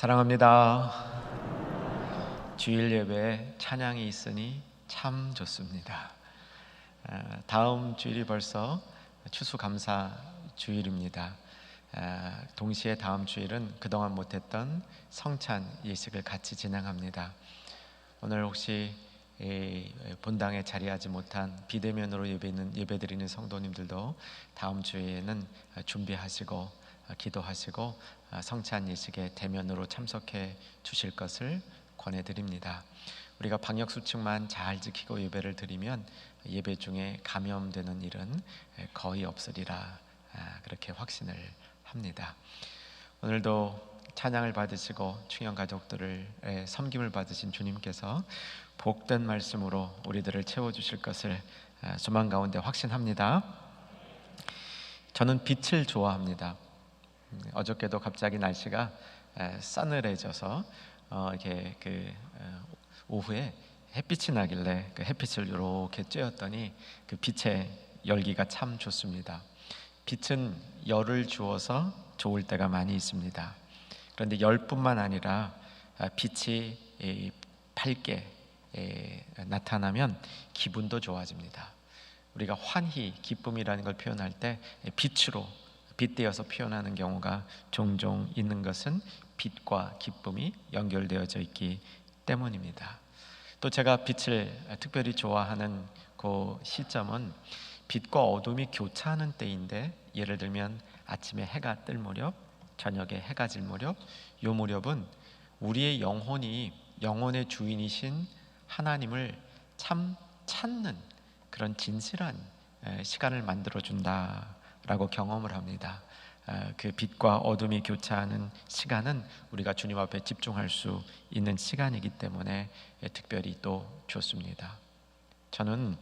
사랑합니다. 주일 예배에 찬양이 있으니 참 좋습니다. 다음 주일이 벌써 추수감사 주일입니다. 동시에 다음 주일은 그동안 못했던 성찬 예식을 같이 진행합니다. 오늘 혹시 본당에 자리하지 못한 비대면으로 예배드리는 성도님들도 다음 주에는 준비하시고 기도하시고 성찬 예식에 대면으로 참석해 주실 것을 권해드립니다. 우리가 방역수칙만 잘 지키고 예배를 드리면 예배 중에 감염되는 일은 거의 없으리라 그렇게 확신을 합니다. 오늘도 찬양을 받으시고 충영 가족들을 섬김을 받으신 주님께서 복된 말씀으로 우리들을 채워주실 것을 소망 가운데 확신합니다. 저는 빛을 좋아합니다. 어저께도 갑자기 날씨가 싸늘해져서 이렇게 오후에 햇빛이 나길래 그 햇빛을 이렇게 쬐었더니 그 빛의 열기가 참 좋습니다. 빛은 열을 주어서 좋을 때가 많이 있습니다. 그런데 열뿐만 아니라 빛이 밝게 나타나면 기분도 좋아집니다. 우리가 환희, 기쁨이라는 걸 표현할 때 빛으로 빗대어서 표현하는 경우가 종종 있는 것은 빛과 기쁨이 연결되어져 있기 때문입니다. 또 제가 빛을 특별히 좋아하는 그 시점은 빛과 어둠이 교차하는 때인데, 예를 들면 아침에 해가 뜰 무렵, 저녁에 해가 질 무렵, 이 무렵은 우리의 영혼이 영혼의 주인이신 하나님을 참 찾는 그런 진실한 시간을 만들어준다라고 경험을 합니다. 그 빛과 어둠이 교차하는 시간은 우리가 주님 앞에 집중할 수 있는 시간이기 때문에 특별히 또 좋습니다. 저는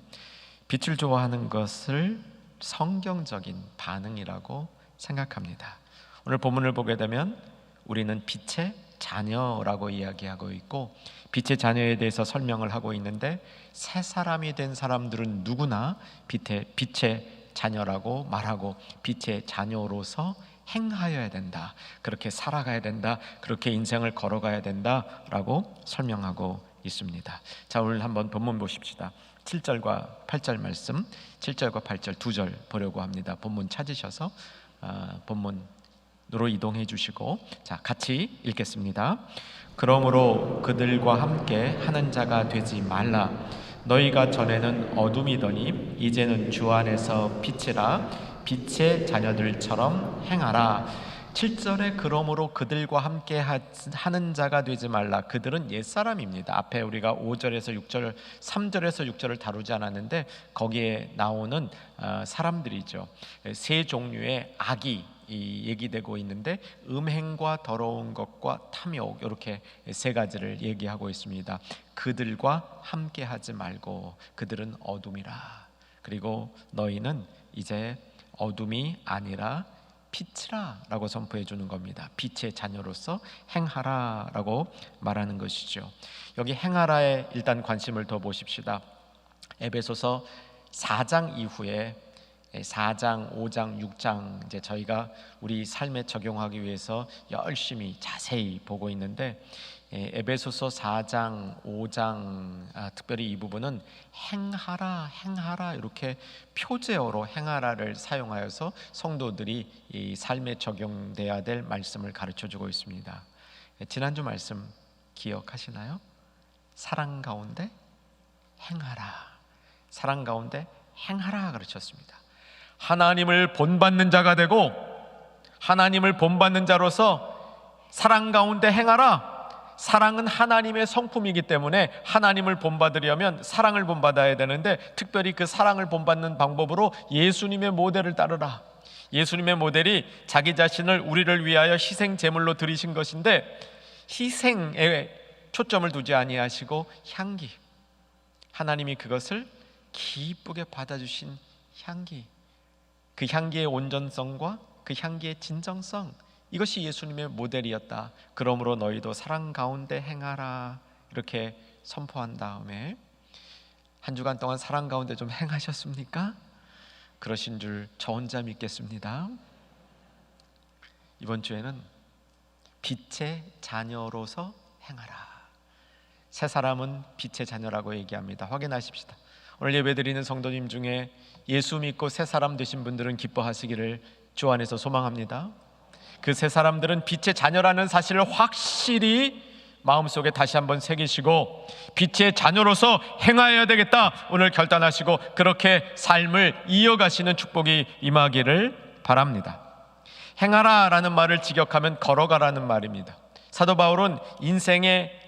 빛을 좋아하는 것을 성경적인 반응이라고 생각합니다. 오늘 본문을 보게 되면 우리는 빛의 자녀라고 이야기하고 있고, 빛의 자녀에 대해서 설명을 하고 있는데, 새 사람이 된 사람들은 누구나 빛의 자녀라고 말하고 빛의 자녀로서 행하여야 된다, 그렇게 살아가야 된다, 그렇게 인생을 걸어가야 된다라고 설명하고 있습니다. 자, 오늘 한번 본문 보십시다. 7절과 8절 말씀, 7절과 8절 두 절 보려고 합니다. 본문 찾으셔서 본문으로 이동해 주시고, 자, 같이 읽겠습니다. 그러므로 그들과 함께 하는 자가 되지 말라. 너희가 전에는 어둠이더니 이제는 주 안에서 빛이라. 빛의 자녀들처럼 행하라. 7절에 그러므로 그들과 함께 하는 자가 되지 말라. 그들은 옛사람입니다. 앞에 우리가 5절에서 6절, 3절에서 6절을 다루지 않았는데 거기에 나오는 사람들이죠. 세 종류의 악이 얘기되고 있는데, 음행과 더러운 것과 탐욕, 이렇게 세 가지를 얘기하고 있습니다. 그들과 함께 하지 말고 그들은 어둠이라. 그리고 너희는 이제 어둠이 아니라 빛이라 라고 선포해 주는 겁니다. 빛의 자녀로서 행하라 라고 말하는 것이죠. 여기 행하라에 일단 관심을 더 보십시다. 에베소서 4장 이후에 4장, 5장, 6장 이제 저희가 우리 삶에 적용하기 위해서 열심히 자세히 보고 있는데, 에베소서 4장, 5장 특별히 이 부분은 행하라 이렇게 표제어로 행하라를 사용하여서 성도들이 이 삶에 적용돼야 될 말씀을 가르쳐주고 있습니다. 지난주 말씀 기억하시나요? 사랑 가운데 행하라, 사랑 가운데 행하라 가르쳤습니다. 하나님을 본받는 자가 되고 하나님을 본받는 자로서 사랑 가운데 행하라. 사랑은 하나님의 성품이기 때문에 하나님을 본받으려면 사랑을 본받아야 되는데, 특별히 그 사랑을 본받는 방법으로 예수님의 모델을 따르라. 예수님의 모델이 자기 자신을 우리를 위하여 희생 제물로 드리신 것인데, 희생에 초점을 두지 아니하시고 향기, 하나님이 그것을 기쁘게 받아주신 향기, 그 향기의 온전성과 그 향기의 진정성, 이것이 예수님의 모델이었다. 그러므로 너희도 사랑 가운데 행하라 이렇게 선포한 다음에, 한 주간 동안 사랑 가운데 좀 행하셨습니까? 그러신 줄 저 혼자 믿겠습니다. 이번 주에는 빛의 자녀로서 행하라. 새 사람은 빛의 자녀라고 얘기합니다. 확인하십시다. 오늘 예배드리는 성도님 중에 예수 믿고 새 사람 되신 분들은 기뻐하시기를 주 안에서 소망합니다. 그 새 사람들은 빛의 자녀라는 사실을 확실히 마음속에 다시 한번 새기시고 빛의 자녀로서 행하여야 되겠다 오늘 결단하시고 그렇게 삶을 이어가시는 축복이 임하기를 바랍니다. 행하라 라는 말을 직역하면 걸어가라는 말입니다. 사도 바울은 인생의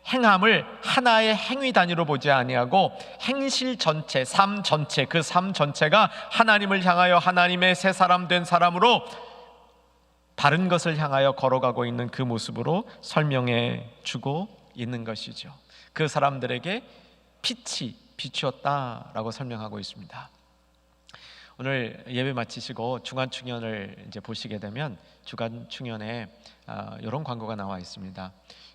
행함을 하나의 행위 단위로 보지 아니하고 행실 전체, 삶 전체, 그 삶 전체가 하나님을 향하여 하나님의 새 사람 된 사람으로 다른 것을 향하여 걸어가고 있는 그 모습으로 설명해 주고 있는 것이죠. 그 사람들에게 빛이 비추었다라고 설명하고 있습니다. 오늘 예배 마치시고 주간 충연을 이제 보시게 되면 주간 충연에 이런 광고가 나와 있습니다.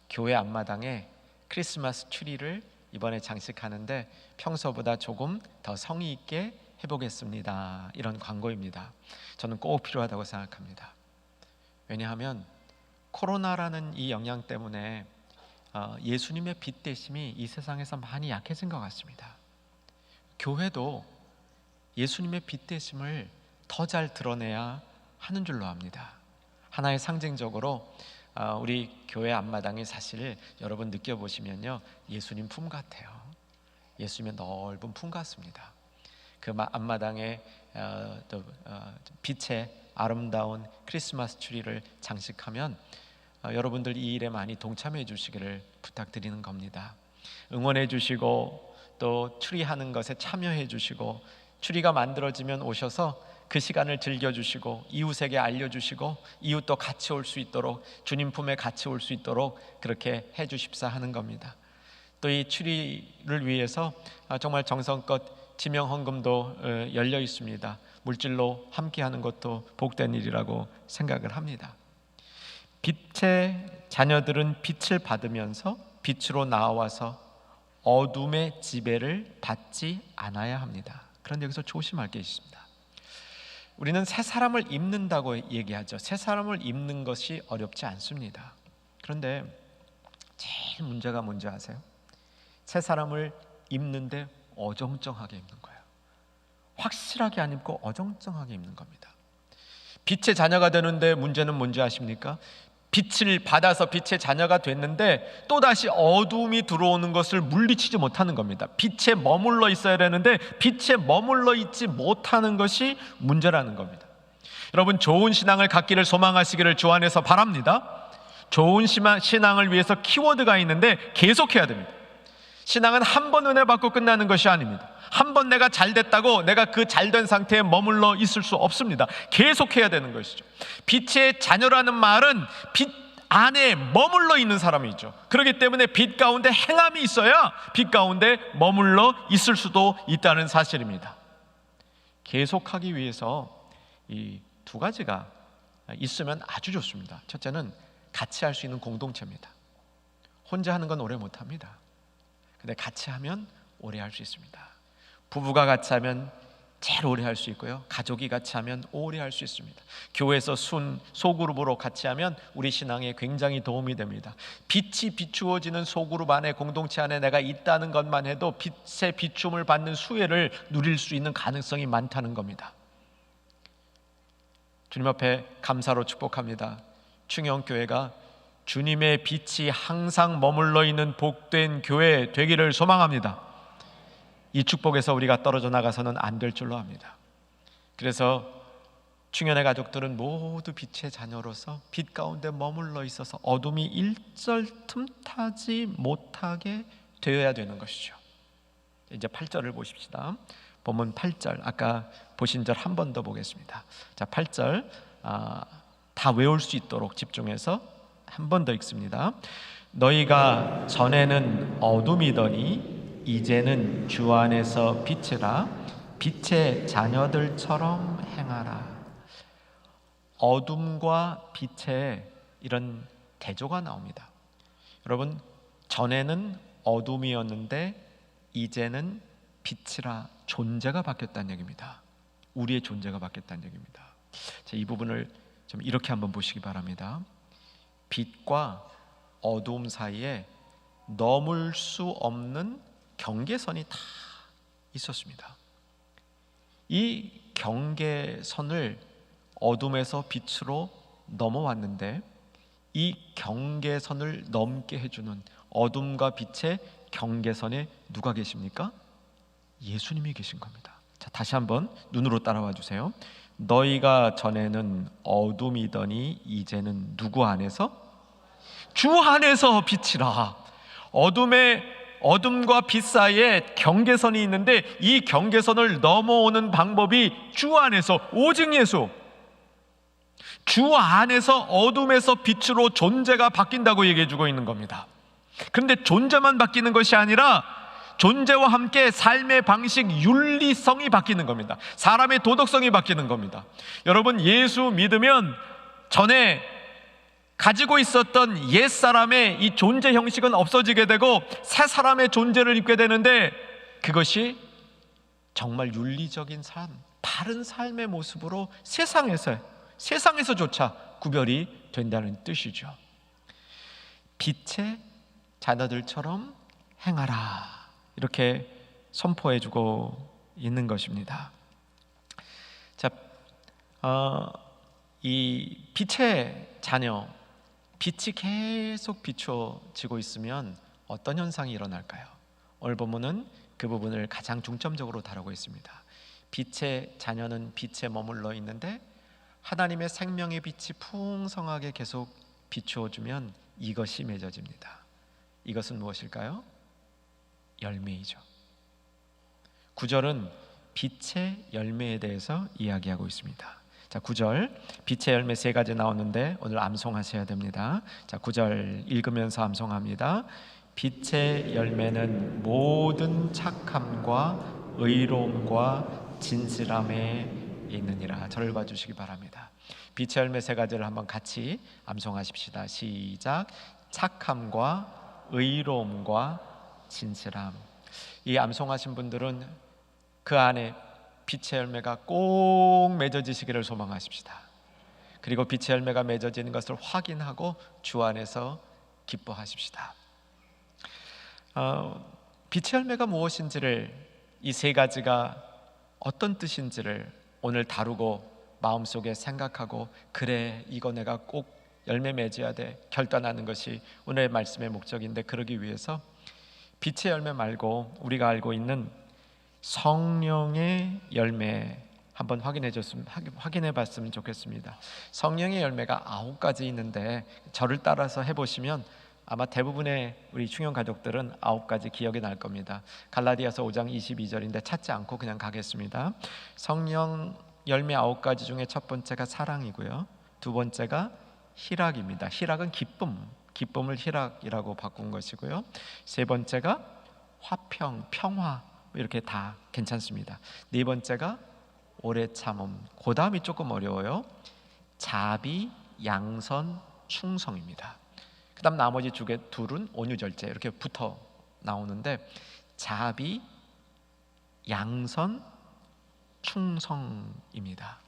교회 앞마당에 크리스마스 트리를 이번에 장식하는데 평소보다 조금 더 성의 있게 해보겠습니다. 이런 광고입니다. 저는 꼭 필요하다고 생각합니다. 왜냐하면 코로나라는 이 영향 때문에 예수님의 빛 대심이 이 세상에서 많이 약해진 것 같습니다. 교회도 예수님의 빛 대심을 더 잘 드러내야 하는 줄로 압니다. 하나의 상징적으로 우리 교회 앞마당이 사실 여러분 느껴보시면요, 예수님 품 같아요. 예수님의 넓은 품 같습니다. 그 앞마당에 빛의 아름다운 크리스마스 트리를 장식하면 여러분들 이 일에 많이 동참해 주시기를 부탁드리는 겁니다. 응원해 주시고 또 트리 하는 것에 참여해 주시고 트리가 만들어지면 오셔서 그 시간을 즐겨주시고 이웃에게 알려주시고 이웃도 같이 올 수 있도록 주님 품에 같이 올 수 있도록 그렇게 해 주십사 하는 겁니다. 또 이 트리를 위해서 정말 정성껏 지명 헌금도 열려 있습니다. 물질로 함께하는 것도 복된 일이라고 생각을 합니다. 빛의 자녀들은 빛을 받으면서 빛으로 나와서 어둠의 지배를 받지 않아야 합니다. 그런데 여기서 조심할 게 있습니다. 우리는 새 사람을 입는다고 얘기하죠. 새 사람을 입는 것이 어렵지 않습니다. 그런데 제일 문제가 뭔지 아세요? 새 사람을 입는데 어정쩡하게 입는 거예요. 확실하게 안 입고 어정쩡하게 입는 겁니다. 빛의 자녀가 되는데 문제는 뭔지 아십니까? 빛을 받아서 빛의 자녀가 됐는데 또다시 어둠이 들어오는 것을 물리치지 못하는 겁니다. 빛에 머물러 있어야 되는데 빛에 머물러 있지 못하는 것이 문제라는 겁니다. 여러분, 좋은 신앙을 갖기를 소망하시기를 주 안에서 바랍니다. 좋은 신앙을 위해서 키워드가 있는데 계속해야 됩니다. 신앙은 한 번 은혜 받고 끝나는 것이 아닙니다. 한 번 내가 잘 됐다고 내가 그 잘된 상태에 머물러 있을 수 없습니다. 계속해야 되는 것이죠. 빛의 자녀라는 말은 빛 안에 머물러 있는 사람이죠. 그렇기 때문에 빛 가운데 행함이 있어야 빛 가운데 머물러 있을 수도 있다는 사실입니다. 계속하기 위해서 이 두 가지가 있으면 아주 좋습니다. 첫째는 같이 할 수 있는 공동체입니다. 혼자 하는 건 오래 못합니다. 근데 같이 하면 오래 할 수 있습니다. 부부가 같이 하면 제일 오래 할 수 있고요, 가족이 같이 하면 오래 할 수 있습니다. 교회에서 소그룹으로 같이 하면 우리 신앙에 굉장히 도움이 됩니다. 빛이 비추어지는 소그룹 안에, 공동체 안에 내가 있다는 것만 해도 빛의 비춤을 받는 수혜를 누릴 수 있는 가능성이 많다는 겁니다. 주님 앞에 감사로 축복합니다. 충영교회가 주님의 빛이 항상 머물러 있는 복된 교회 되기를 소망합니다. 이 축복에서 우리가 떨어져 나가서는 안 될 줄로 압니다. 그래서 충현의 가족들은 모두 빛의 자녀로서 빛 가운데 머물러 있어서 어둠이 일절 틈타지 못하게 되어야 되는 것이죠. 이제 8절을 보십시다. 본문 8절, 아까 보신 절 한 번 더 보겠습니다. 자, 8절 다 외울 수 있도록 집중해서 한 번 더 읽습니다. 너희가 전에는 어둠이더니 이제는 주 안에서 빛이라, 빛의 자녀들처럼 행하라. 어둠과 빛의 이런 대조가 나옵니다. 여러분, 전에는 어둠이었는데 이제는 빛이라, 존재가 바뀌었다는 얘기입니다. 우리의 존재가 바뀌었다는 얘기입니다. 자, 이 부분을 좀 이렇게 한번 보시기 바랍니다. 빛과 어두움 사이에 넘을 수 없는 경계선이 다 있었습니다. 이 경계선을 어둠에서 빛으로 넘어왔는데, 이 경계선을 넘게 해주는 어둠과 빛의 경계선에 누가 계십니까? 예수님이 계신 겁니다. 자, 다시 한번 눈으로 따라와 주세요. 너희가 전에는 어둠이더니 이제는 누구 안에서? 주 안에서 빛이라. 어둠과 빛 사이에 경계선이 있는데, 이 경계선을 넘어오는 방법이 주 안에서, 오직 예수, 주 안에서 어둠에서 빛으로 존재가 바뀐다고 얘기해 주고 있는 겁니다. 그런데 존재만 바뀌는 것이 아니라 존재와 함께 삶의 방식, 윤리성이 바뀌는 겁니다. 사람의 도덕성이 바뀌는 겁니다. 여러분, 예수 믿으면 전에 가지고 있었던 옛사람의 이 존재 형식은 없어지게 되고 새 사람의 존재를 입게 되는데, 그것이 정말 윤리적인 삶, 바른 삶의 모습으로 세상에서조차 구별이 된다는 뜻이죠. 빛의 자녀들처럼 행하라, 이렇게 선포해주고 있는 것입니다. 자, 이 빛의 자녀, 빛이 계속 비춰지고 있으면 어떤 현상이 일어날까요? 오늘 본문은 그 부분을 가장 중점적으로 다루고 있습니다. 빛의 자녀는 빛에 머물러 있는데 하나님의 생명의 빛이 풍성하게 계속 비추어주면 이것이 맺어집니다. 이것은 무엇일까요? 열매이죠. 9절은 빛의 열매에 대해서 이야기하고 있습니다. 자, 9절 빛의 열매 3가지 나오는데 오늘 암송하셔야 됩니다. 자, 9절 읽으면서 암송합니다. 빛의 열매는 모든 착함과 의로움과 진실함에 있느니라. 저를 봐주시기 바랍니다. 빛의 열매 3가지를 한번 같이 암송하십시다. 시작. 착함과 의로움과 진실함. 이 암송하신 분들은 그 안에 빛의 열매가 꼭 맺어지시기를 소망하십시다. 그리고 빛의 열매가 맺어지는 것을 확인하고 주 안에서 기뻐하십시다. 빛의 열매가 무엇인지를, 이 3가지가 어떤 뜻인지를 오늘 다루고 마음속에 생각하고, 그래, 이거 내가 꼭 열매 맺어야 돼 결단하는 것이 오늘의 말씀의 목적인데, 그러기 위해서 빛의 열매 말고 우리가 알고 있는 성령의 열매 한번 확인해 봤으면 좋겠습니다. 성령의 열매가 9가지 있는데 저를 따라서 해보시면 아마 대부분의 우리 충영 가족들은 9가지 기억이 날 겁니다. 갈라디아서 5장 22절인데 찾지 않고 그냥 가겠습니다. 성령 열매 9가지 중에 첫 번째가 사랑이고요, 두 번째가 희락입니다. 희락은 기쁨을 희락이라고 바꾼 것이고요, 세 번째가 화평, 평화, 이렇게 다 괜찮습니다. 네 번째가 오래 참음, 그 다음이 조금 어려워요. 자비, 양선, 충성입니다. 그 다음 나머지 둘은 온유절제, 이렇게 붙어 나오는데, 자비, 양선, 충성입니다.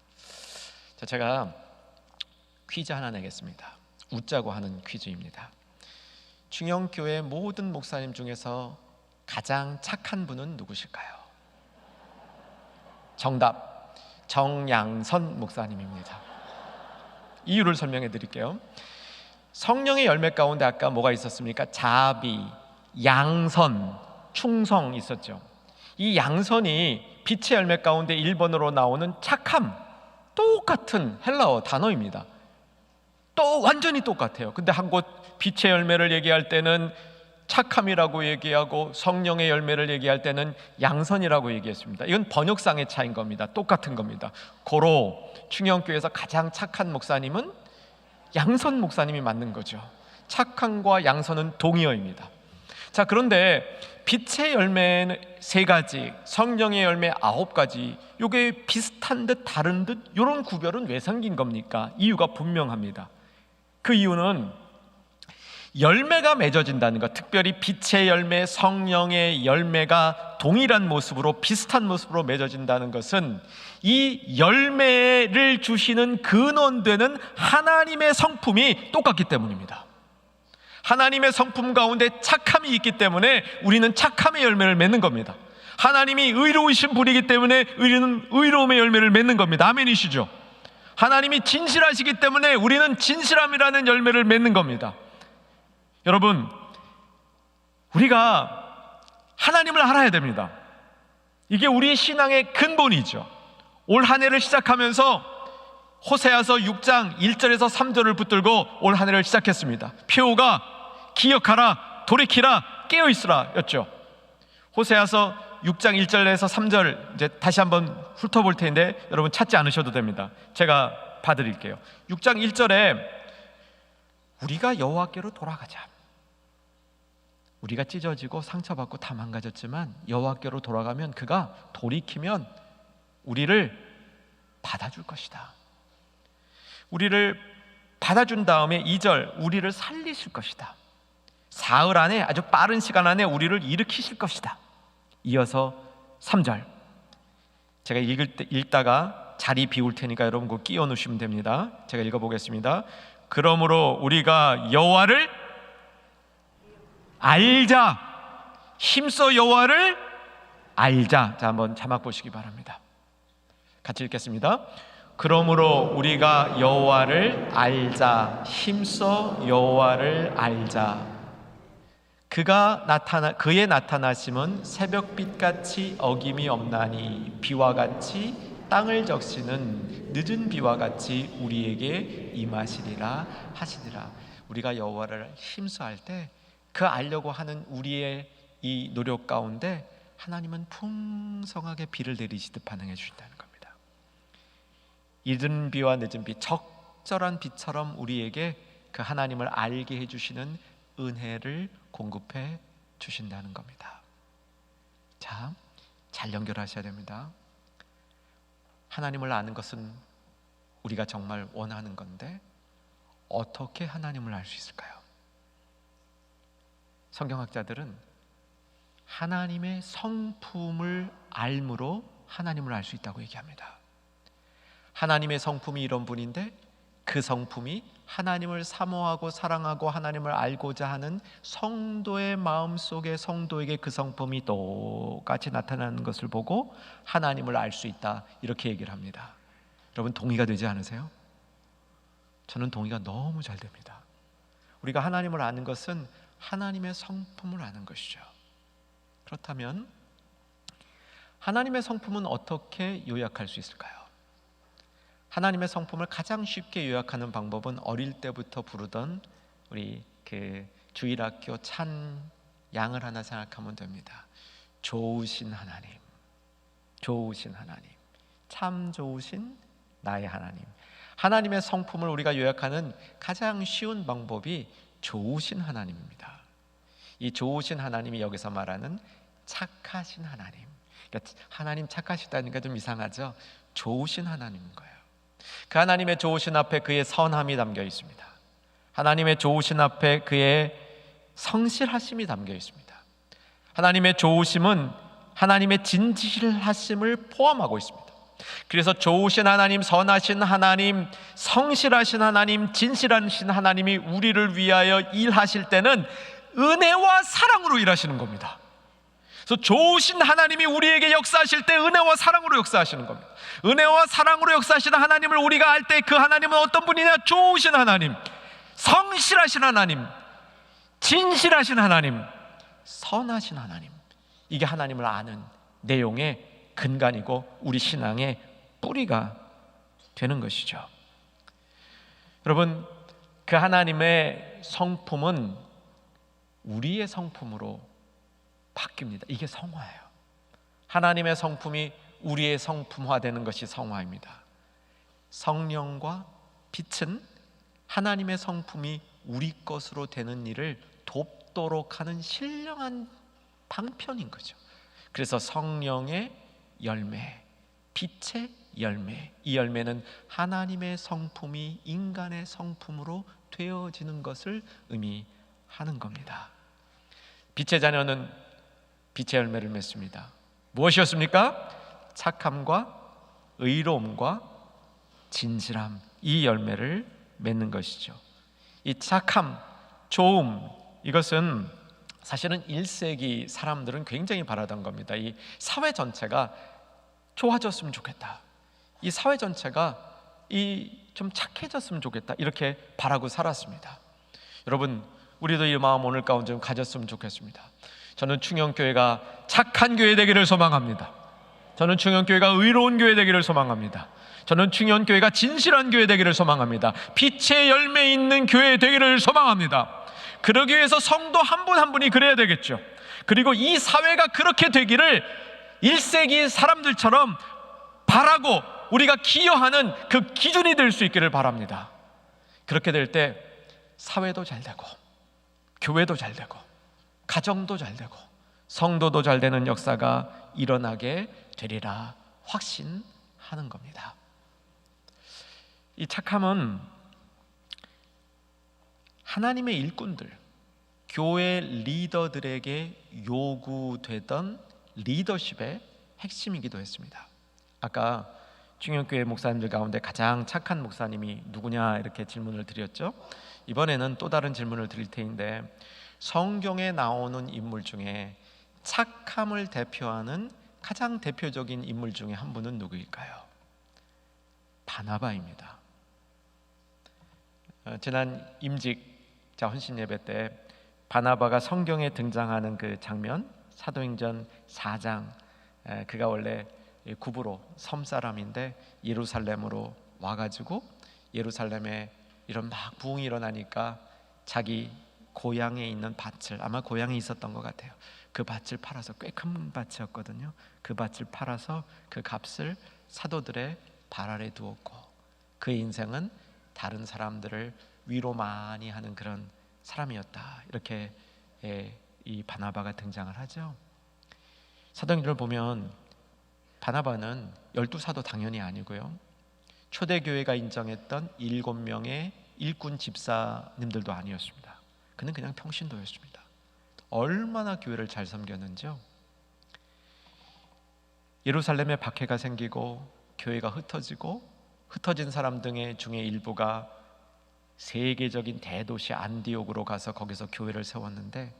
자, 제가 퀴즈 하나 내겠습니다. 웃자고 하는 퀴즈입니다. 충영교회 모든 목사님 중에서 가장 착한 분은 누구실까요? 정답, 정양선 목사님입니다. 이유를 설명해 드릴게요. 성령의 열매 가운데 아까 뭐가 있었습니까? 자비, 양선, 충성 있었죠. 이 양선이 빛의 열매 가운데 1번으로 나오는 착함, 똑같은 헬라어 단어입니다. 또 완전히 똑같아요. 근데 한 곳 빛의 열매를 얘기할 때는 착함이라고 얘기하고 성령의 열매를 얘기할 때는 양선이라고 얘기했습니다. 이건 번역상의 차이인 겁니다. 똑같은 겁니다. 고로 충영교회에서 가장 착한 목사님은 양선 목사님이 맞는 거죠. 착함과 양선은 동의어입니다. 자, 그런데 빛의 열매는 3가지, 성령의 열매 9가지, 이게 비슷한 듯 다른 듯, 이런 구별은 왜 생긴 겁니까? 이유가 분명합니다. 그 이유는 열매가 맺어진다는 것, 특별히 빛의 열매, 성령의 열매가 동일한 모습으로, 비슷한 모습으로 맺어진다는 것은 이 열매를 주시는 근원되는 하나님의 성품이 똑같기 때문입니다. 하나님의 성품 가운데 착함이 있기 때문에 우리는 착함의 열매를 맺는 겁니다. 하나님이 의로우신 분이기 때문에 우리는 의로움의 열매를 맺는 겁니다. 아멘이시죠? 하나님이 진실하시기 때문에 우리는 진실함이라는 열매를 맺는 겁니다. 여러분, 우리가 하나님을 알아야 됩니다. 이게 우리 신앙의 근본이죠. 올 한 해를 시작하면서 호세아서 6장 1절에서 3절을 붙들고 올 한 해를 시작했습니다. 표가 기억하라, 돌이키라, 깨어있으라 였죠. 호세아서 6장 1절에서 3절 이제 다시 한번 훑어볼 텐데 여러분 찾지 않으셔도 됩니다. 제가 봐드릴게요. 6장 1절에 우리가 여호와께로 돌아가자. 우리가 찢어지고 상처받고 다 망가졌지만 여호와께로 돌아가면 그가 돌이키면 우리를 받아줄 것이다. 우리를 받아준 다음에 2절, 우리를 살리실 것이다. 사흘 안에, 아주 빠른 시간 안에 우리를 일으키실 것이다. 이어서 3절, 제가 읽다가 자리 비울 테니까 여러분 그거 끼워 놓으시면 됩니다. 제가 읽어보겠습니다. 그러므로 우리가 여호와를 알자. 힘써 여호와를 알자. 자, 한번 자막 보시기 바랍니다. 같이 읽겠습니다. 그러므로 우리가 여호와를 알자. 힘써 여호와를 알자. 그의 나타나심은 새벽빛같이 어김이 없나니 비와 같이 땅을 적시는 늦은 비와 같이 우리에게 임하시리라 하시니라. 우리가 여호와를 힘써할 때 그 알려고 하는 우리의 이 노력 가운데 하나님은 풍성하게 비를 내리시듯 반응해 주신다는 겁니다. 이른 비와 늦은 비, 적절한 비처럼 우리에게 그 하나님을 알게 해주시는 은혜를 공급해 주신다는 겁니다. 자, 잘 연결하셔야 됩니다. 하나님을 아는 것은 우리가 정말 원하는 건데 어떻게 하나님을 알 수 있을까요? 성경학자들은 하나님의 성품을 알므로 하나님을 알 수 있다고 얘기합니다. 하나님의 성품이 이런 분인데 그 성품이 하나님을 사모하고 사랑하고 하나님을 알고자 하는 성도의 마음속에 성도에게 그 성품이 똑같이 나타나는 것을 보고 하나님을 알 수 있다, 이렇게 얘기를 합니다. 여러분 동의가 되지 않으세요? 저는 동의가 너무 잘 됩니다. 우리가 하나님을 아는 것은 하나님의 성품을 아는 것이죠. 그렇다면 하나님의 성품은 어떻게 요약할 수 있을까요? 하나님의 성품을 가장 쉽게 요약하는 방법은 어릴 때부터 부르던 우리 그 주일학교 찬양을 하나 생각하면 됩니다. 좋으신 하나님, 좋으신 하나님, 참 좋으신 나의 하나님. 하나님의 성품을 우리가 요약하는 가장 쉬운 방법이 좋으신 하나님입니다. 이 좋으신 하나님이 여기서 말하는 착하신 하나님. 그러니까 하나님 착하시다니까 좀 이상하죠? 좋으신 하나님인 거예요. 그 하나님의 좋으신 앞에 그의 선함이 담겨 있습니다. 하나님의 좋으신 앞에 그의 성실하심이 담겨 있습니다. 하나님의 좋으심은 하나님의 진실하심을 포함하고 있습니다. 그래서 좋으신 하나님, 선하신 하나님, 성실하신 하나님, 진실하신 하나님이 우리를 위하여 일하실 때는 은혜와 사랑으로 일하시는 겁니다. 그래서 좋으신 하나님이 우리에게 역사하실 때 은혜와 사랑으로 역사하시는 겁니다. 은혜와 사랑으로 역사하시는 하나님을 우리가 알 때 그 하나님은 어떤 분이냐? 좋으신 하나님, 성실하신 하나님, 진실하신 하나님, 선하신 하나님. 이게 하나님을 아는 내용의 근간이고 우리 신앙의 뿌리가 되는 것이죠. 여러분, 그 하나님의 성품은 우리의 성품으로 바뀝니다. 이게 성화예요. 하나님의 성품이 우리의 성품화되는 것이 성화입니다. 성령과 빛은 하나님의 성품이 우리 것으로 되는 일을 돕도록 하는 신령한 방편인 거죠. 그래서 성령의 열매, 빛의 열매, 이 열매는 하나님의 성품이 인간의 성품으로 되어지는 것을 의미합니다. 하는 겁니다. 빛의 자녀는 빛의 열매를 맺습니다. 무엇이었습니까? 착함과 의로움과 진실함, 이 열매를 맺는 것이죠. 이 착함, 좋음, 이것은 사실은 1세기 사람들은 굉장히 바라던 겁니다. 이 사회 전체가 좋아졌으면 좋겠다, 이 사회 전체가 좀 착해졌으면 좋겠다, 이렇게 바라고 살았습니다. 여러분, 우리도 이 마음 오늘 가운데 좀 가졌으면 좋겠습니다. 저는 충영교회가 착한 교회 되기를 소망합니다. 저는 충영교회가 의로운 교회 되기를 소망합니다. 저는 충영교회가 진실한 교회 되기를 소망합니다. 빛의 열매 있는 교회 되기를 소망합니다. 그러기 위해서 성도 한 분 한 분이 그래야 되겠죠. 그리고 이 사회가 그렇게 되기를 1세기 사람들처럼 바라고 우리가 기여하는 그 기준이 될 수 있기를 바랍니다. 그렇게 될 때 사회도 잘 되고, 교회도 잘 되고, 가정도 잘 되고, 성도도 잘 되는 역사가 일어나게 되리라 확신하는 겁니다. 이 착함은 하나님의 일꾼들, 교회 리더들에게 요구되던 리더십의 핵심이기도 했습니다. 아까 충영교회 목사님들 가운데 가장 착한 목사님이 누구냐 이렇게 질문을 드렸죠. 이번에는 또 다른 질문을 드릴 테인데, 성경에 나오는 인물 중에 착함을 대표하는 가장 대표적인 인물 중에 한 분은 누구일까요? 바나바입니다. 지난 임직자 헌신 예배 때 바나바가 성경에 등장하는 그 장면, 사도행전 4장, 그가 원래 구브로 섬 사람인데 예루살렘으로 와가지고 예루살렘에 이런 막 부흥이 일어나니까 자기 고향에 있는 밭을, 아마 고향에 있었던 것 같아요, 그 밭을 팔아서, 꽤 큰 밭이었거든요. 그 밭을 팔아서 그 값을 사도들의 발 아래 두었고, 그의 인생은 다른 사람들을 위로 많이 하는 그런 사람이었다, 이렇게 이 바나바가 등장을 하죠. 사도행전을 보면 바나바는 12사도 당연히 아니고요, 초대교회가 인정했던 7명의 일꾼 집사님들도 아니었습니다. 그는 그냥 평신도였습니다. 얼마나 교회를 잘 섬겼는지요. 예루살렘에 박해가 생기고 교회가 흩어지고, 흩어진 사람 중에 일부가 세계적인 대도시 안디옥으로 가서 거기서 교회를 세웠는데,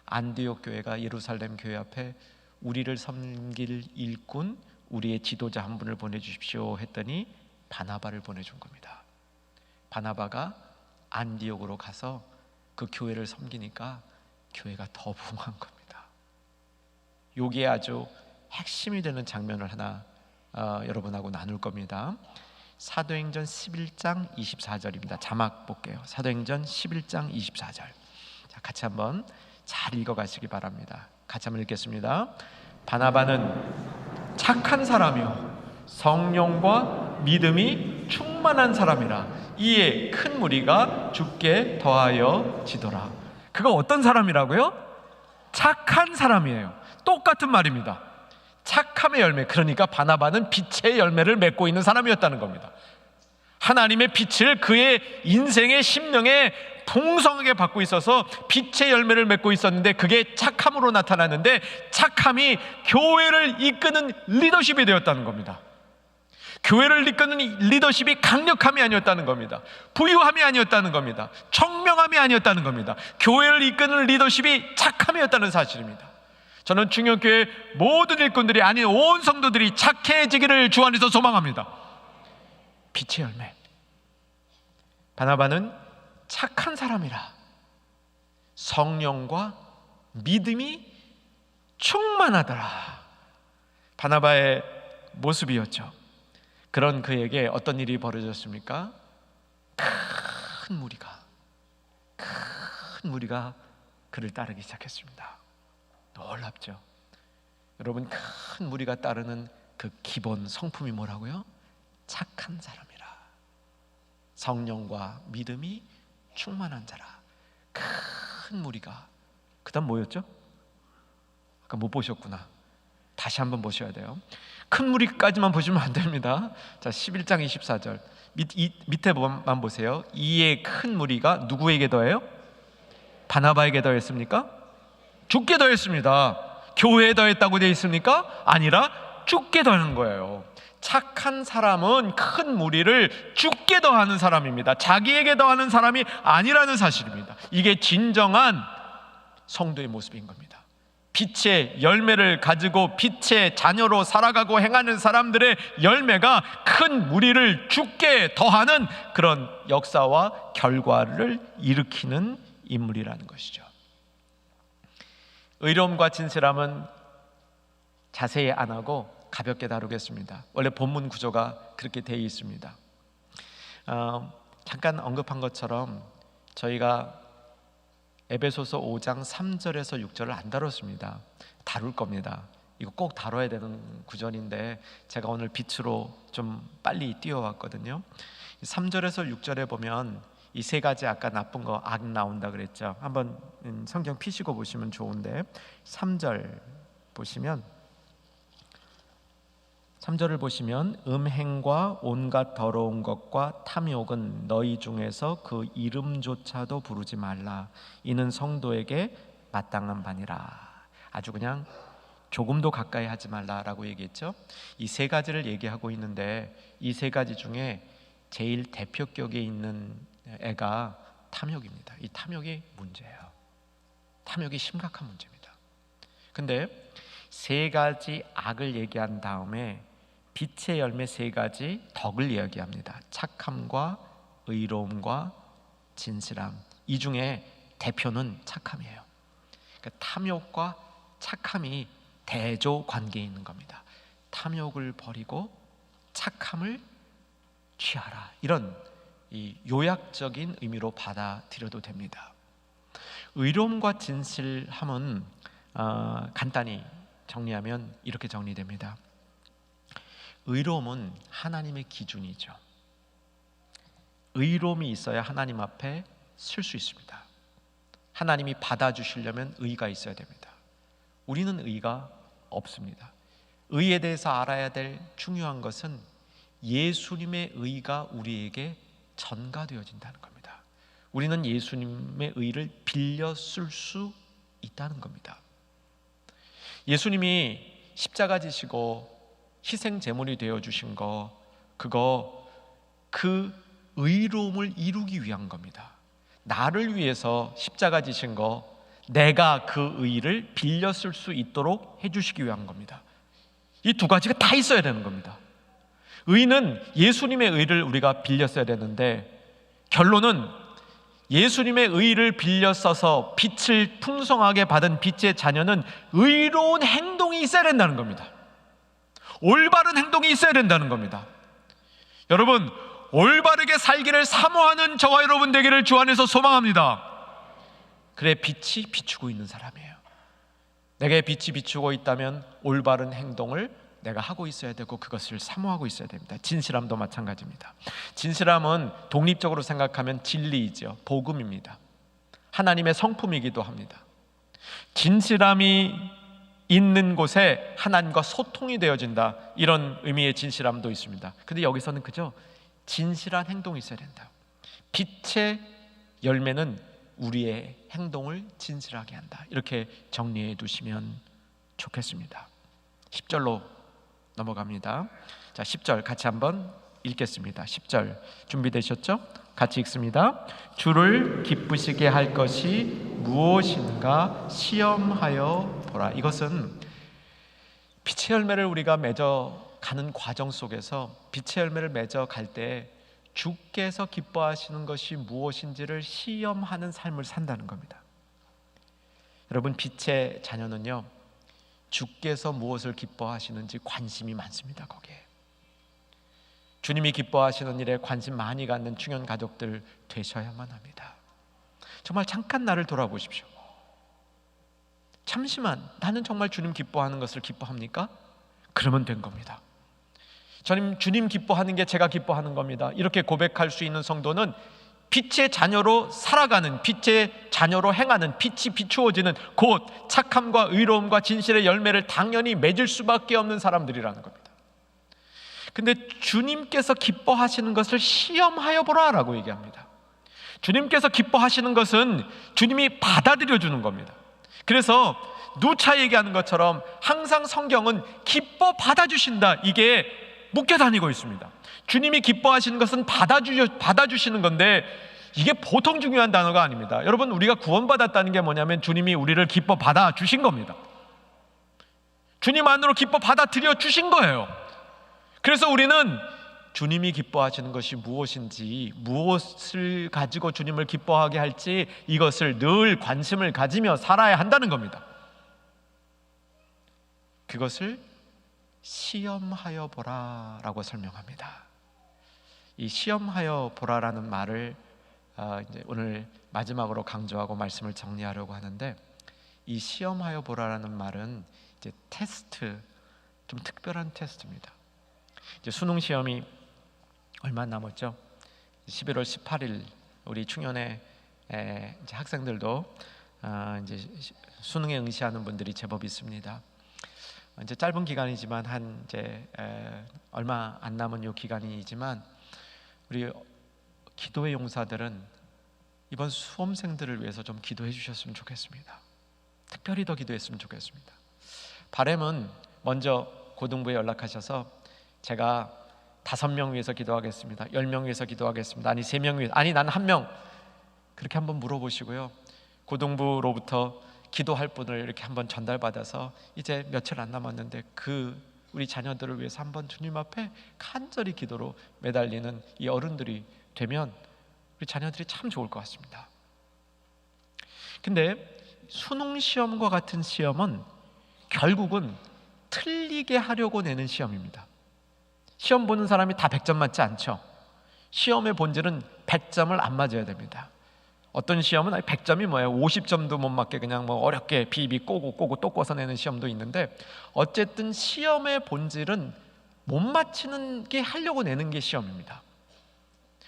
안디옥 교회가 예루살렘 교회 앞에 우리를 섬길 일꾼, 우리의 지도자 한 분을 보내주십시오 했더니 바나바를 보내준 겁니다. 바나바가 안디옥으로 가서 그 교회를 섬기니까 교회가 더 부흥한 겁니다. 여기에 아주 핵심이 되는 장면을 하나 여러분하고 나눌 겁니다. 사도행전 11장 24절입니다. 자막 볼게요. 사도행전 11장 24절. 자, 같이 한번 잘 읽어가시기 바랍니다. 같이 한번 읽겠습니다. 바나바는 착한 사람이요 성령과 믿음이 충만한 사람이라, 이에 큰 무리가 주께 더하여 지더라. 그가 어떤 사람이라고요? 착한 사람이에요. 똑같은 말입니다. 착함의 열매, 그러니까 바나바는 빛의 열매를 맺고 있는 사람이었다는 겁니다. 하나님의 빛을 그의 인생의 심령에 풍성하게 받고 있어서 빛의 열매를 맺고 있었는데, 그게 착함으로 나타났는데, 착함이 교회를 이끄는 리더십이 되었다는 겁니다. 교회를 이끄는 리더십이 강력함이 아니었다는 겁니다. 부유함이 아니었다는 겁니다. 청명함이 아니었다는 겁니다. 교회를 이끄는 리더십이 착함이었다는 사실입니다. 저는 충영교회 모든 일꾼들이, 아니 온 성도들이 착해지기를 주 안에서 소망합니다. 빛의 열매. 바나바는 착한 사람이라 성령과 믿음이 충만하더라. 바나바의 모습이었죠. 그런 그에게 어떤 일이 벌어졌습니까? 큰 무리가 그를 따르기 시작했습니다. 놀랍죠. 여러분, 큰 무리가 따르는 그 기본 성품이 뭐라고요? 착한 사람이라, 성령과 믿음이 충만한 자라. 큰 무리가, 그 다음 뭐였죠? 아까 못 보셨구나. 다시 한번 보셔야 돼요. 큰 무리까지만 보시면 안 됩니다. 자, 11장 24절 밑에만 보세요. 이에 큰 무리가 누구에게 더해요? 바나바에게 더했습니까? 죽게 더했습니다. 교회에 더했다고 되어 있습니까? 아니라 죽게 더한 거예요. 착한 사람은 큰 무리를 죽게 더하는 사람입니다. 자기에게 더하는 사람이 아니라는 사실입니다. 이게 진정한 성도의 모습인 겁니다. 빛의 열매를 가지고 빛의 자녀로 살아가고 행하는 사람들의 열매가 큰 무리를 죽게 더하는 그런 역사와 결과를 일으키는 인물이라는 것이죠. 의로움과 진실함은 자세히 안 하고 가볍게 다루겠습니다. 원래 본문 구조가 그렇게 되어 있습니다. 잠깐 언급한 것처럼 저희가 에베소서 5장 3절에서 6절을 안 다뤘습니다. 다룰 겁니다. 이거 꼭 다뤄야 되는 구절인데 제가 오늘 빛으로 좀 빨리 띄워왔거든요. 3절에서 6절에 보면 이 세 가지 아까 나쁜 거 악 나온다 그랬죠. 한번 성경 피시고 보시면 좋은데 3절 보시면 3절을 보시면 음행과 온갖 더러운 것과 탐욕은 너희 중에서 그 이름조차도 부르지 말라. 이는 성도에게 마땅한 바니라. 아주 그냥 조금도 가까이 하지 말라라고 얘기했죠. 이 세 가지를 얘기하고 있는데 이 세 가지 중에 제일 대표격에 있는 애가 탐욕입니다. 이 탐욕이 문제예요. 탐욕이 심각한 문제입니다. 근데 세 가지 악을 얘기한 다음에 빛의 열매 세 가지 덕을 이야기합니다. 착함과 의로움과 진실함. 이 중에 대표는 착함이에요. 그러니까 탐욕과 착함이 대조 관계에 있는 겁니다. 탐욕을 버리고 착함을 취하라. 이런 이 요약적인 의미로 받아들여도 됩니다. 의로움과 진실함은 간단히 정리하면 이렇게 정리됩니다. 의로움은 하나님의 기준이죠. 의로움이 있어야 하나님 앞에 설 수 있습니다. 하나님이 받아주시려면 의가 있어야 됩니다. 우리는 의가 없습니다. 의에 대해서 알아야 될 중요한 것은 예수님의 의가 우리에게 전가되어진다는 겁니다. 우리는 예수님의 의를 빌려 쓸 수 있다는 겁니다. 예수님이 십자가 지시고 희생 제물이 되어 주신 거, 그 의로움을 이루기 위한 겁니다. 나를 위해서 십자가 지신 거, 내가 그 의를 빌려 쓸 수 있도록 해주시기 위한 겁니다. 이 두 가지가 다 있어야 되는 겁니다. 의는 예수님의 의를 우리가 빌려 써야 되는데, 결론은 예수님의 의를 빌려 써서 빛을 풍성하게 받은 빛의 자녀는 의로운 행동이 있어야 된다는 겁니다. 올바른 행동이 있어야 된다는 겁니다. 여러분, 올바르게 살기를 사모하는 저와 여러분 되기를 주 안에서 소망합니다. 그래 빛이 비추고 있는 사람이에요. 내게 빛이 비추고 있다면 올바른 행동을 내가 하고 있어야 되고 그것을 사모하고 있어야 됩니다. 진실함도 마찬가지입니다. 진실함은 독립적으로 생각하면 진리이죠. 복음입니다. 하나님의 성품이기도 합니다. 진실함이 있는 곳에 하나님과 소통이 되어진다, 이런 의미의 진실함도 있습니다. 근데 여기서는 그저 진실한 행동이 있어야 된다. 빛의 열매는 우리의 행동을 진실하게 한다. 이렇게 정리해 두시면 좋겠습니다. 10절로 넘어갑니다. 자, 10절 같이 한번 읽겠습니다. 10절 준비되셨죠? 같이 읽습니다. 주를 기쁘시게 할 것이 무엇인가 시험하여 보라. 이것은 빛의 열매를 우리가 맺어가는 과정 속에서 빛의 열매를 맺어갈 때 주께서 기뻐하시는 것이 무엇인지를 시험하는 삶을 산다는 겁니다. 여러분, 빛의 자녀는요, 주께서 무엇을 기뻐하시는지 관심이 많습니다. 거기에 주님이 기뻐하시는 일에 관심 많이 갖는 중현 가족들 되셔야만 합니다. 정말 잠깐 나를 돌아보십시오. 잠시만, 나는 정말 주님 기뻐하는 것을 기뻐합니까? 그러면 된 겁니다. 저는 주님 기뻐하는 게 제가 기뻐하는 겁니다. 이렇게 고백할 수 있는 성도는 빛의 자녀로 살아가는, 빛의 자녀로 행하는, 빛이 비추어지는 곧 착함과 의로움과 진실의 열매를 당연히 맺을 수밖에 없는 사람들이라는 겁니다. 근데 주님께서 기뻐하시는 것을 시험하여 보라 라고 얘기합니다. 주님께서 기뻐하시는 것은 주님이 받아들여 주는 겁니다. 그래서 누차 얘기하는 것처럼 항상 성경은 기뻐 받아주신다, 이게 묶여 다니고 있습니다. 주님이 기뻐하시는 것은 받아주시는 건데, 이게 보통 중요한 단어가 아닙니다. 여러분, 우리가 구원받았다는 게 뭐냐면 주님이 우리를 기뻐 받아주신 겁니다. 주님 안으로 기뻐 받아들여 주신 거예요. 그래서 우리는 주님이 기뻐하시는 것이 무엇인지, 무엇을 가지고 주님을 기뻐하게 할지, 이것을 늘 관심을 가지며 살아야 한다는 겁니다. 그것을 시험하여 보라라고 설명합니다. 이 시험하여 보라라는 말을 이제 오늘 마지막으로 강조하고 말씀을 정리하려고 하는데, 이 시험하여 보라라는 말은 이제 테스트, 좀 특별한 테스트입니다. 이제 수능 시험이 얼마 안 남았죠. 11월 18일 우리 충현의 이제 학생들도 이제 수능에 응시하는 분들이 제법 있습니다. 이제 짧은 기간이지만 한 이제 얼마 안 남은 요 기간이지만, 우리 기도의 용사들은 이번 수험생들을 위해서 좀 기도해 주셨으면 좋겠습니다. 특별히 더 기도했으면 좋겠습니다. 바람은 먼저 고등부에 연락하셔서 제가 5명 위해서 기도하겠습니다, 10명 위해서 기도하겠습니다, 아니 3명 위해서, 아니 난 1명, 그렇게 한번 물어보시고요. 고등부로부터 기도할 분을 이렇게 한번 전달받아서 이제 며칠 안 남았는데 우리 자녀들을 위해서 한번 주님 앞에 간절히 기도로 매달리는 이 어른들이 되면 우리 자녀들이 참 좋을 것 같습니다. 근데 수능 시험과 같은 시험은 결국은 틀리게 하려고 내는 시험입니다. 시험 보는 사람이 다 100점 맞지 않죠. 시험의 본질은 100점을 안 맞아야 됩니다. 어떤 시험은 100점이 뭐예요? 50점도 못 맞게 그냥 뭐 어렵게 비비 꼬고 또 꼬서 내는 시험도 있는데, 어쨌든 시험의 본질은 못 맞히는 게 하려고 내는 게 시험입니다.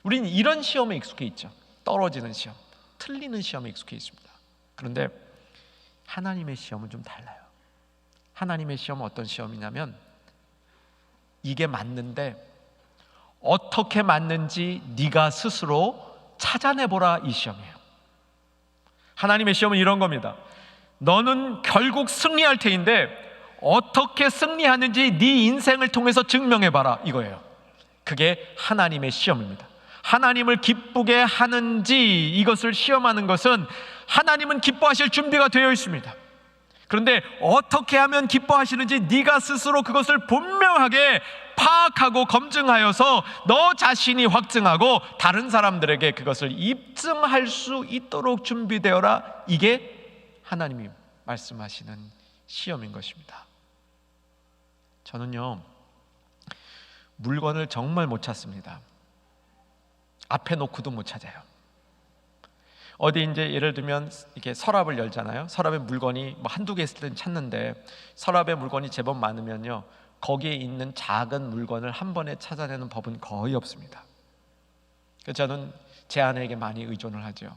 우리는 이런 시험에 익숙해 있죠. 떨어지는 시험, 틀리는 시험에 익숙해 있습니다. 그런데 하나님의 시험은 좀 달라요. 하나님의 시험은 어떤 시험이냐면, 이게 맞는데 어떻게 맞는지 네가 스스로 찾아내보라, 이 시험이에요. 하나님의 시험은 이런 겁니다. 너는 결국 승리할 테인데 어떻게 승리하는지 네 인생을 통해서 증명해봐라, 이거예요. 그게 하나님의 시험입니다. 하나님을 기쁘게 하는지, 이것을 시험하는 것은 하나님은 기뻐하실 준비가 되어 있습니다. 그런데 어떻게 하면 기뻐하시는지 네가 스스로 그것을 분명하게 파악하고 검증하여서 너 자신이 확증하고 다른 사람들에게 그것을 입증할 수 있도록 준비되어라, 이게 하나님이 말씀하시는 시험인 것입니다. 저는요, 물건을 정말 못 찾습니다. 앞에 놓고도 못 찾아요. 어디 이제 예를 들면 이렇게 서랍을 열잖아요. 서랍에 물건이 뭐 한두 개 있을 땐 찾는데, 서랍에 물건이 제법 많으면요, 거기에 있는 작은 물건을 한 번에 찾아내는 법은 거의 없습니다. 그래서 저는 제 아내에게 많이 의존을 하죠.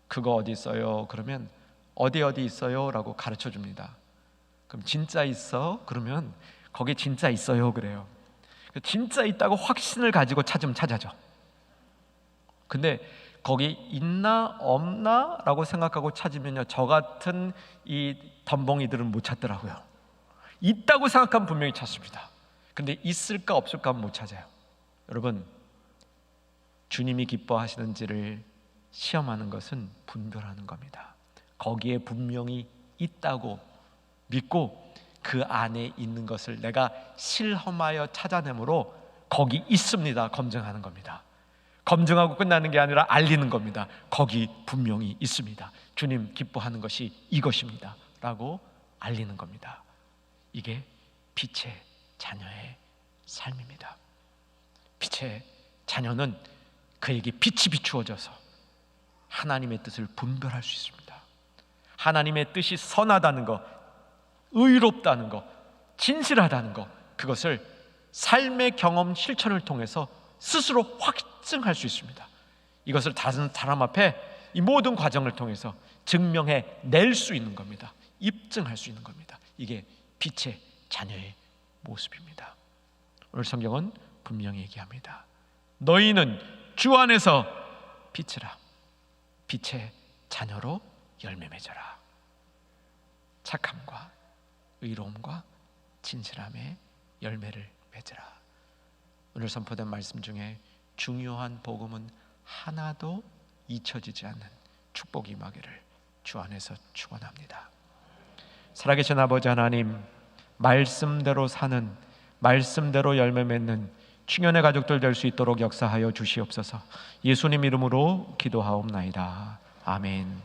그거 어디 있어요? 그러면 어디 있어요? 라고 가르쳐 줍니다. 그럼 진짜 있어? 그러면 거기 진짜 있어요, 그래요. 진짜 있다고 확신을 가지고 찾으면 찾아죠. 근데 거기 있나 없나 라고 생각하고 찾으면요, 저 같은 이 덤벙이들은 못 찾더라고요. 있다고 생각하면 분명히 찾습니다. 근데 있을까 없을까 못 찾아요. 여러분, 주님이 기뻐하시는지를 시험하는 것은 분별하는 겁니다. 거기에 분명히 있다고 믿고 그 안에 있는 것을 내가 실험하여 찾아내므로 거기 있습니다, 검증하는 겁니다. 검증하고 끝나는 게 아니라 알리는 겁니다. 거기 분명히 있습니다. 주님 기뻐하는 것이 이것입니다 라고 알리는 겁니다. 이게 빛의 자녀의 삶입니다. 빛의 자녀는 그에게 빛이 비추어져서 하나님의 뜻을 분별할 수 있습니다. 하나님의 뜻이 선하다는 것, 의롭다는 것, 진실하다는 것, 그것을 삶의 경험 실천을 통해서 스스로 확증할 수 있습니다. 이것을 다른 사람 앞에 이 모든 과정을 통해서 증명해 낼 수 있는 겁니다. 입증할 수 있는 겁니다. 이게 빛의 자녀의 모습입니다. 오늘 성경은 분명히 얘기합니다. 너희는 주 안에서 빛이라. 빛의 자녀로 열매 맺어라. 착함과 의로움과 진실함의 열매를 맺으라. 오늘 선포된 말씀 중에 중요한 복음은 하나도 잊혀지지 않는 축복이 임하기를 주 안에서 축원합니다. 살아계신 아버지 하나님, 말씀대로 사는, 말씀대로 열매 맺는 충현의 가족들 될 수 있도록 역사하여 주시옵소서. 예수님 이름으로 기도하옵나이다. 아멘.